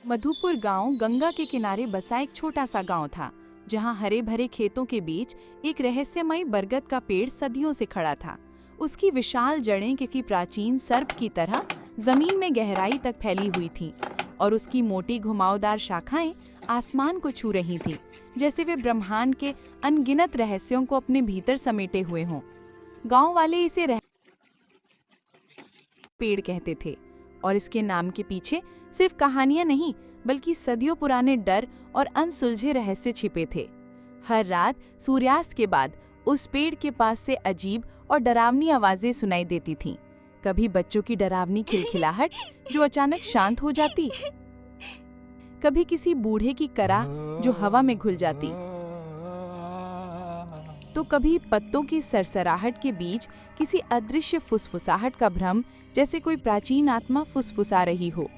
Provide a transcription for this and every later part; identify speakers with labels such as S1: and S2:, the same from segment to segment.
S1: मधुपुर गांव गंगा के किनारे बसा एक छोटा सा गांव था, जहां हरे भरे खेतों के बीच एक रहस्यमयी बरगद का पेड़ सदियों से खड़ा था। उसकी विशाल जड़ें किसी प्राचीन सर्प की तरह जमीन में गहराई तक फैली हुई थीं, और उसकी मोटी घुमावदार शाखाएं आसमान को छू रही थीं, जैसे वे ब्रह्मांड के अनगिनत रहस्यों को अपने भीतर समेटे हुए हों। गांव वाले इसे पेड़ कहते थे, और इसके नाम के पीछे सिर्फ कहानियां नहीं, बल्कि सदियों पुराने डर और अनसुलझे रहस्य छिपे थे। हर रात सूर्यास्त के बाद उस पेड़ के पास से अजीब और डरावनी आवाजें सुनाई देती थीं। कभी बच्चों की डरावनी खिलखिलाहट जो अचानक शांत हो जाती, कभी किसी बूढ़े की करा जो हवा में घुल जाती, तो कभी पत्तों की सरसराहट के बीच किसी अदृश्य फुसफुसाहट का भ्रम, जैसे कोई प्राचीन आत्मा फुसफुसा रही हो।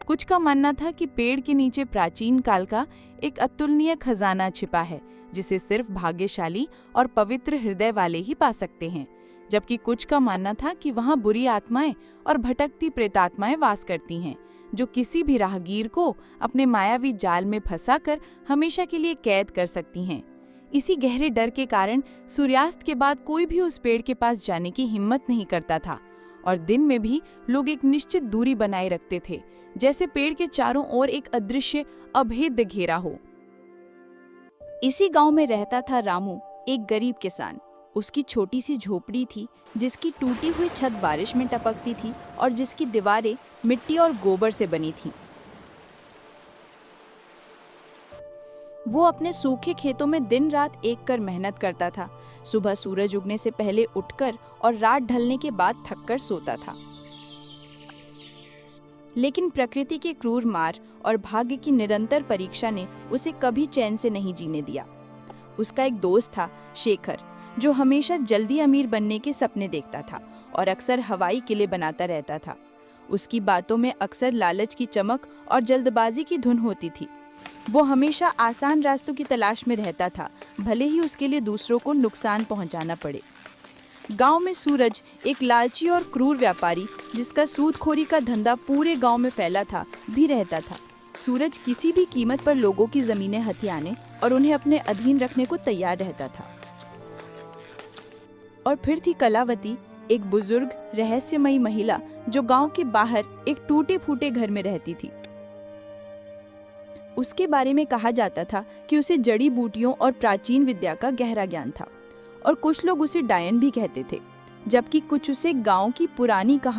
S1: कुछ का मानना था कि पेड़ के नीचे प्राचीन काल का एक अतुलनीय खजाना छिपा है, जिसे सिर्फ भाग्यशाली और पवित्र हृदय वाले ही पा सकते हैं। जबकि कुछ का मानना था कि वहां बुरी आत्माएं और भटकती प्रेतात्माएं वास करती हैं, जो किसी भी राहगीर को अपने मायावी जाल में फंसाकर हमेशा के लिए कैद कर सकती हैं। इसी गहरे डर के कारण सूर्यास्त के बाद कोई भी उस पेड़ के पास जाने की हिम्मत नहीं करता था, और दिन में भी लोग एक निश्चित दूरी बनाए रखते थे, जैसे पेड़ के चारों ओर एक अदृश्य अभेद्य घेरा हो।
S2: इसी गांव में रहता था रामू, एक गरीब किसान। उसकी छोटी सी झोपड़ी थी, जिसकी टूटी हुई छत बारिश में टपकती थी और जिसकी दीवारें मिट्टी और गोबर से बनी थीं। वो अपने सूखे खेतों में दिन रात एक कर मेहनत करता था। सुबह सूरज उगने से पहले उठकर और रात ढलने के बाद थककर सोता था। लेकिन प्रकृति के क्रूर मार और भाग्य की निरंतर परीक्षा ने उसे कभी चैन से नहीं जीने दिया। उसका एक दोस्त था, शेखर, जो हमेशा जल्दी अमीर बनने के सपने देखता था और अक्सर हवाई किले बनाता रहता था। उसकी बातों में अक्सर लालच की चमक और जल्दबाजी की धुन होती थी। वो हमेशा आसान रास्तों की तलाश में रहता था, भले ही उसके लिए दूसरों को नुकसान पहुंचाना पड़े। गांव में सूरज, एक लालची और क्रूर व्यापारी जिसका सूदखोरी का धंधा पूरे गांव में फैला था, भी रहता था। सूरज किसी भी कीमत पर लोगों की जमीनें हथियाने और उन्हें अपने अधीन रखने को तैयार रहता था। और फिर थी कलावती, एक बुजुर्ग रहस्यमयी महिला जो गांव के बाहर एक टूटे फूटे घर में रहती थी। उसके बारे में कहा जाता था कि उसे जड़ी बूटियों और प्राचीन विद्या का गहरा ज्ञान था, और कुछ लोग उसे डायन भी कहते थे, जबकि कुछ उसे गांव की पुरानी कहानी